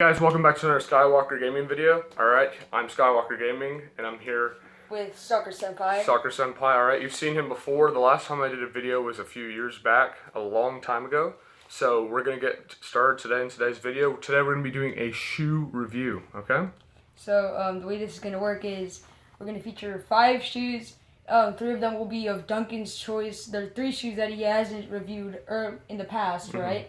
Guys, welcome back to another Skywalker Gaming video. Alright, I'm Skywalker Gaming, and I'm here with Soccer Senpai. Soccer Senpai, alright. You've seen him before. The last time I did a video was a few years back, a long time ago. So we're going to get started today in today's video. Today we're going to be doing a shoe review, okay? So the way this is going to work is we're going to feature 5 shoes. 3 of them will be of Duncan's choice. There are 3 shoes that he hasn't reviewed in the past, right?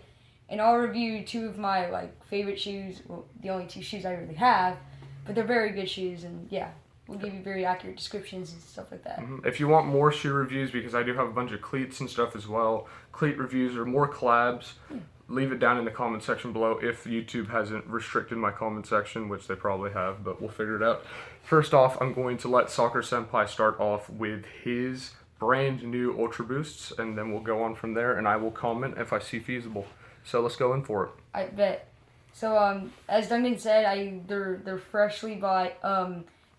And I'll review 2 of my favorite shoes. Well, the only 2 shoes I really have, but they're very good shoes, and yeah, we'll give you very accurate descriptions and stuff like that. If you want more shoe reviews, because I do have a bunch of cleats and stuff as well, cleat reviews or more collabs, leave it down in the comment section below if YouTube hasn't restricted my comment section, which they probably have, but we'll figure it out. First off, I'm going to let Soccer Senpai start off with his brand new Ultra Boosts, and then we'll go on from there, and I will comment if I see feasible. So let's go in for it. I bet. So as Duncan said, they're freshly bought.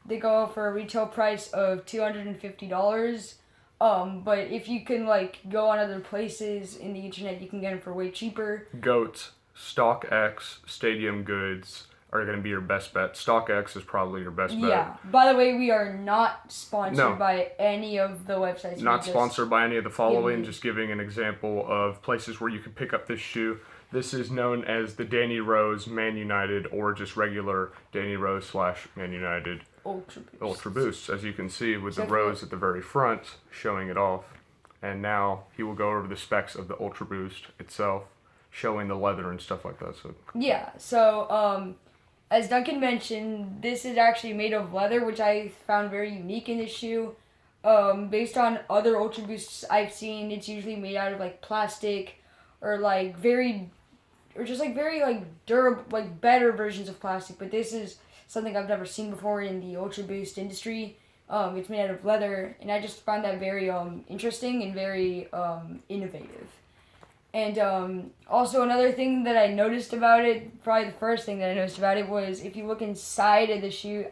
They go for a retail price of $250. But if you can go on other places in the internet, you can get them for way cheaper. Goat, StockX, Stadium Goods are going to be your best bet. StockX is probably your best bet. Yeah. By the way, we are not sponsored by any of the websites. Not sponsored by any of the following, just giving an example of places where you can pick up this shoe. This is known as the Danny Rose Man United, or just regular Danny Rose / Man United Ultra Boosts, as you can see with the rose at the very front showing it off. And now he will go over the specs of the Ultra Boost itself, showing the leather and stuff like that. So yeah, so as Duncan mentioned, this is actually made of leather, which I found very unique in this shoe. Based on other Ultra Boosts I've seen, it's usually made out of plastic or very durable, better versions of plastic. But this is something I've never seen before in the Ultra Boost industry. It's made out of leather, and I just find that very interesting and very innovative. And also another thing that I noticed about it, probably the first thing that I noticed about it, was if you look inside of the shoe,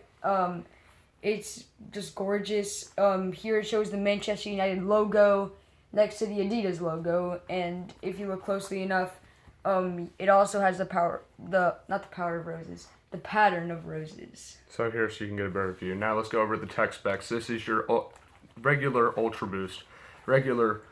it's just gorgeous. Here it shows the Manchester United logo next to the Adidas logo, and if you look closely enough, it also has the pattern of roses. So here, so you can get a better view. Now let's go over the tech specs. This is your regular Ultra Boost, regular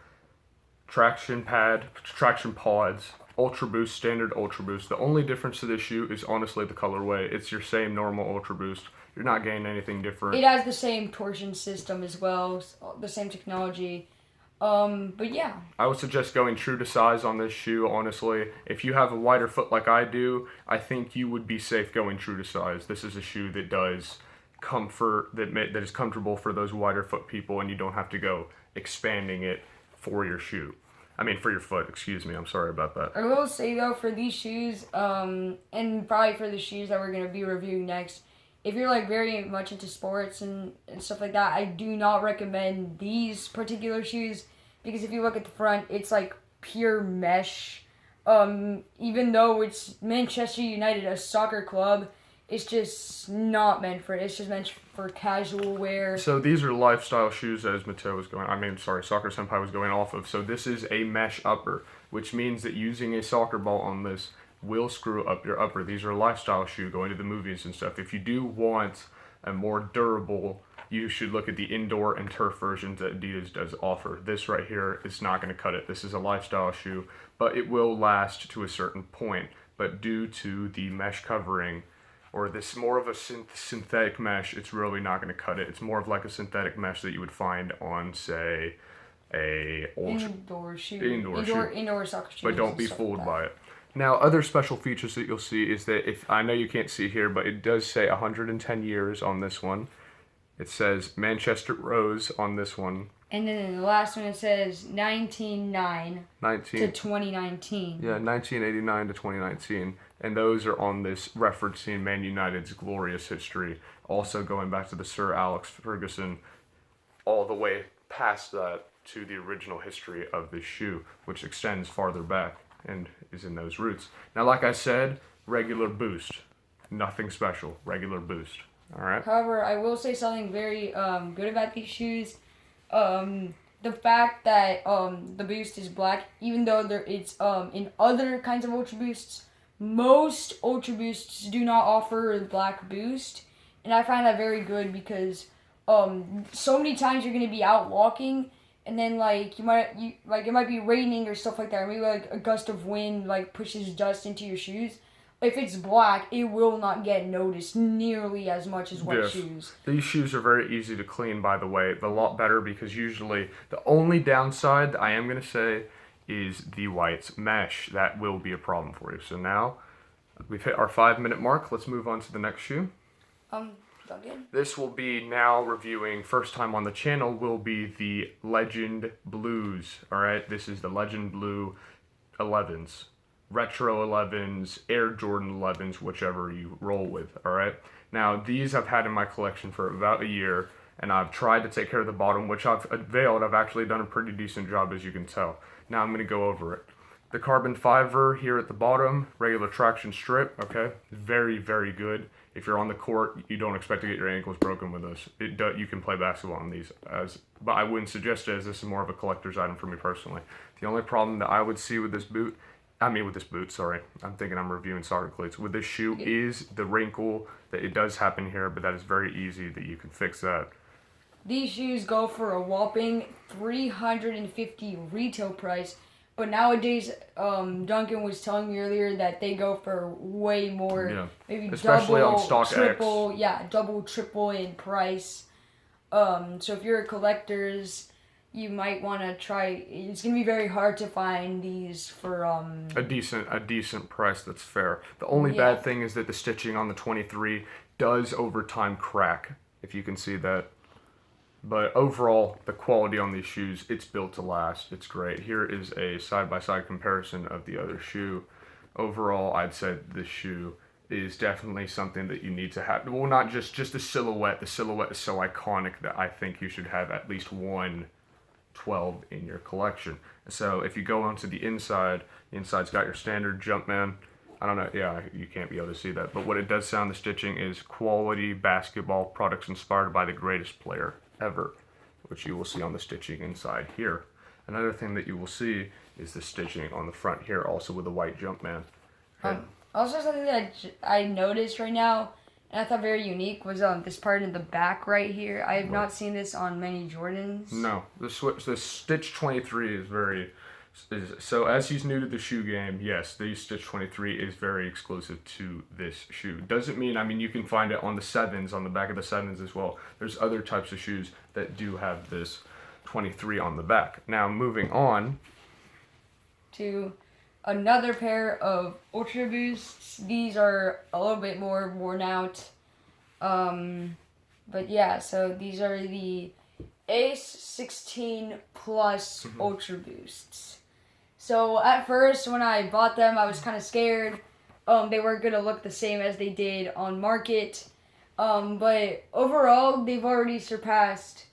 traction pods, Ultra Boost, standard Ultra Boost. The only difference to this shoe is honestly the colorway. It's your same normal Ultra Boost. You're not getting anything different. It has the same torsion system as well, the same technology. But yeah. I would suggest going true to size on this shoe, honestly. If you have a wider foot like I do, I think you would be safe going true to size. This is a shoe that does comfort, that is comfortable for those wider foot people, and you don't have to go expanding it for your shoe. For your foot, excuse me. I'm sorry about that. I will say, though, for these shoes, and probably for the shoes that we're going to be reviewing next, if you're, very much into sports and stuff like that, I do not recommend these particular shoes, because if you look at the front, it's, pure mesh. Even though it's Manchester United, a soccer club, it's just not meant for it. It's just meant for casual wear. So these are lifestyle shoes, as Soccer Senpai was going off of. So this is a mesh upper, which means that using a soccer ball on this will screw up your upper. These are a lifestyle shoe going to the movies and stuff. If you do want a more durable, you should look at the indoor and turf versions that Adidas does offer. This right here is not going to cut it. This is a lifestyle shoe, but it will last to a certain point. But due to the mesh covering, or this more of a synthetic mesh, it's really not going to cut it. It's more of like a synthetic mesh that you would find on, say, indoor soccer shoe. But don't be fooled by it. Now, other special features that you'll see is that, if I know you can't see here, but it does say 110 years on this one. It says Manchester Rose on this one. And then in the last one it says 1909 to 2019. Yeah, 1989 to 2019. And those are on this, referencing Man United's glorious history. Also going back to the Sir Alex Ferguson, all the way past that to the original history of this shoe, which extends farther back and is in those roots. Now, like I said, regular boost. Nothing special. Regular boost. All right? However, I will say something very good about these shoes. The fact that the boost is black, even though it's in other kinds of Ultra Boosts, most Ultra Boosts do not offer black boost, and I find that very good because so many times you're gonna be out walking, and then like it might be raining or stuff like that, or maybe like a gust of wind like pushes dust into your shoes. If it's black, it will not get noticed nearly as much as white Yes. shoes. These shoes are very easy to clean, by the way. A lot better because usually the only downside I am going to say is the white mesh. That will be a problem for you. So now we've hit our 5-minute mark. Let's move on to the next shoe. Duncan? This will be now reviewing, first time on the channel, will be the Legend Blues. All right, this is the Legend Blue 11s. Retro 11s, Air Jordan 11s, whichever you roll with, all right? Now, these I've had in my collection for about a year, and I've tried to take care of the bottom, which I've availed. I've actually done a pretty decent job, as you can tell. Now I'm going to go over it. The carbon fiber here at the bottom, regular traction strip, okay? Very, very good. If you're on the court, you don't expect to get your ankles broken with this. You can play basketball on these, but I wouldn't suggest it as this is more of a collector's item for me personally. The only problem that I would see with this boot, sorry. I'm thinking I'm reviewing soccer cleats. With this shoe is the wrinkle that it does happen here, but that is very easy that you can fix that. These shoes go for a whopping $350 retail price, but nowadays, Duncan was telling me earlier that they go for way more, maybe especially double, on StockX. triple, double, triple in price. So if you're a collector's, you might want to try. It's gonna be very hard to find these for a decent price that's fair. The only bad thing is that the stitching on the 23 does over time crack, if you can see that. But overall, the quality on these shoes, it's built to last. It's great. Here is a side-by-side comparison of the other shoe. Overall, I'd say this shoe is definitely something that you need to have. Well, not just the silhouette. The silhouette is so iconic that I think you should have at least one 12 in your collection. So if you go onto the inside's got your standard Jumpman. I don't know, you can't be able to see that, but what it does sound, the stitching is quality basketball products inspired by the greatest player ever, which you will see on the stitching inside here. Another thing that you will see is the stitching on the front here, also with the white Jumpman. Okay. Also something that I noticed right now, and I thought very unique, was this part in the back right here. I have not seen this on many Jordans. No, the Stitch 23 so as he's new to the shoe game, yes, the Stitch 23 is very exclusive to this shoe. Doesn't mean, you can find it on the 7s, on the back of the 7s as well. There's other types of shoes that do have this 23 on the back. Now, moving on to another pair of Ultra Boosts. These are a little bit more worn out. But yeah, so these are the Ace 16 Plus Ultra Boosts. So at first, when I bought them, I was kind of scared. They weren't going to look the same as they did on market. But overall, they've already surpassed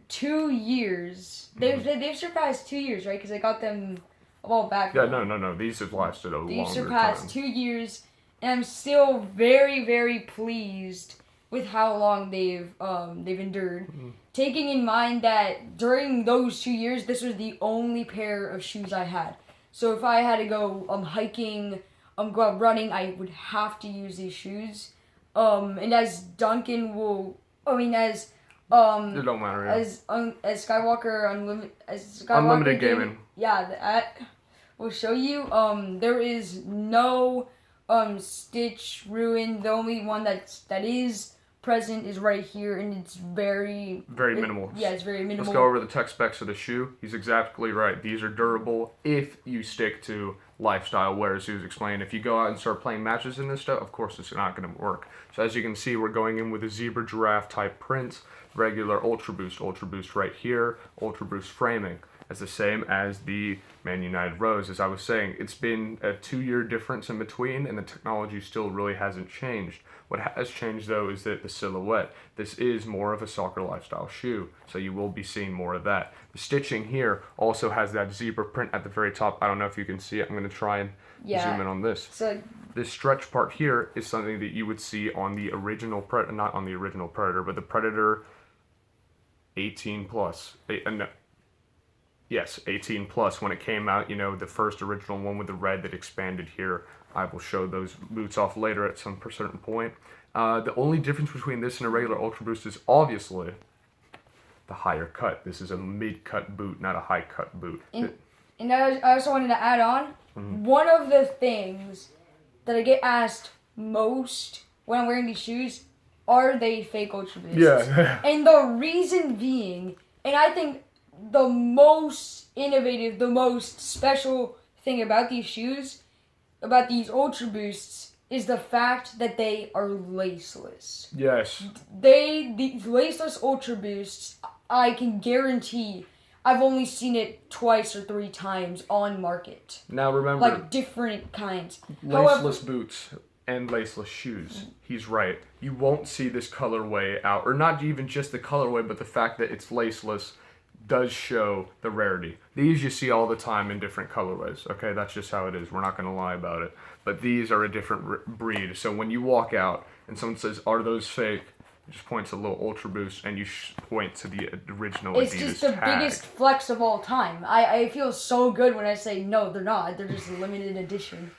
2 years. They've surpassed 2 years, right? Because I got them a while back. Yeah, no. These have lasted a longer time. They've surpassed 2 years, and I'm still very, very pleased with how long they've endured. Taking in mind that during those 2 years, this was the only pair of shoes I had. So if I had to go hiking, go out running, I would have to use these shoes. And as Duncan will, as it don't matter. Yeah. As Skywalker Unlimited Gaming. Yeah, that will show you. There is no stitch ruin. The only one that is present is right here, and it's very minimal. Yeah, it's very minimal. Let's go over the tech specs of the shoe. He's exactly right. These are durable if you stick to lifestyle wear, as he was explaining. If you go out and start playing matches in this stuff, of course it's not going to work. So as you can see, we're going in with a zebra giraffe type prints, regular Ultra Boost right here, Ultra Boost framing. As the same as the Man United Rose. As I was saying, it's been a 2-year difference in between, and the technology still really hasn't changed. What has changed, though, is that the silhouette. This is more of a soccer lifestyle shoe, so you will be seeing more of that. The stitching here also has that zebra print at the very top. I don't know if you can see it. I'm going to try and zoom in on this. So this stretch part here is something that you would see on the original Predator, not on the original Predator, but the Predator 18 plus. Yes, 18 plus when it came out, the first original one with the red that expanded here. I will show those boots off later at some certain point. The only difference between this and a regular Ultra Boost is obviously the higher cut. This is a mid-cut boot, not a high-cut boot. And I also wanted to add on, one of the things that I get asked most when I'm wearing these shoes, are they fake Ultra Boosts? Yeah. And the reason being, and I think the most innovative, the most special thing about these shoes, about these Ultra Boosts, is the fact that they are laceless. Yes. These laceless Ultra Boosts, I can guarantee I've only seen it twice or 3 times on market. Now remember, like different kinds. Laceless boots and laceless shoes. He's right. You won't see this colorway out, or not even just the colorway, but the fact that it's laceless does show the rarity. These you see all the time in different colorways. Okay, that's just how it is. We're not going to lie about it. But these are a different breed. So when you walk out and someone says, "Are those fake?" You just point to a little Ultra Boost and you point to the original it's Adidas just the tag. biggest flex of all time. I feel so good when I say no, they're not. They're just limited edition.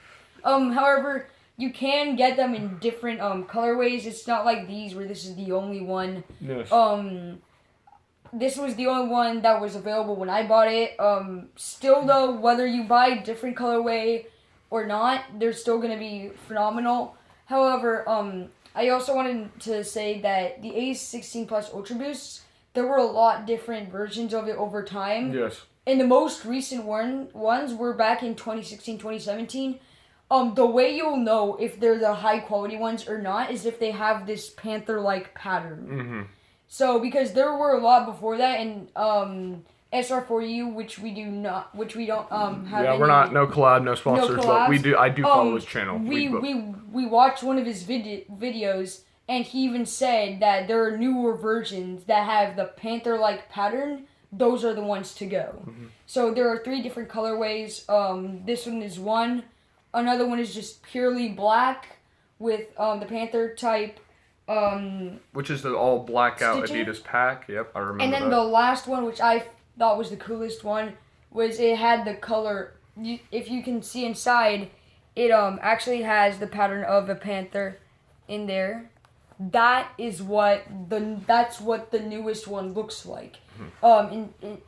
However, you can get them in different colorways. It's not like these where this is the only one. Yes. This was the only one that was available when I bought it. Still though, whether you buy different colorway or not, they're still gonna be phenomenal. However, I also wanted to say that the Ace 16 Plus Ultra Boosts, there were a lot different versions of it over time. Yes. And the most recent ones were back in 2016, 2017. The way you'll know if they're the high quality ones or not is if they have this panther-like pattern. Mm-hmm. So, because there were a lot before that, and SR4U, which we don't have. Yeah, we're not no collab, no sponsors, but I do follow his channel. We watched one of his videos, and he even said that there are newer versions that have the panther-like pattern. Those are the ones to go. Mm-hmm. So there are 3 different colorways. This one is one. Another one is just purely black with the panther type. Which is the all blackout stitching? Adidas pack. Yep, I remember. And then the last one, which I thought was the coolest one, was it had the color. If you can see inside, it actually has the pattern of a panther in there. That's what the newest one looks like.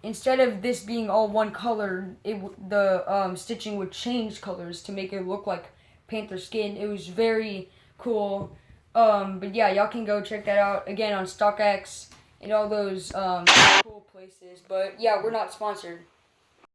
Instead of this being all one color, the stitching would change colors to make it look like panther skin. It was very cool. But yeah, y'all can go check that out again on StockX and all those cool places. But yeah, we're not sponsored.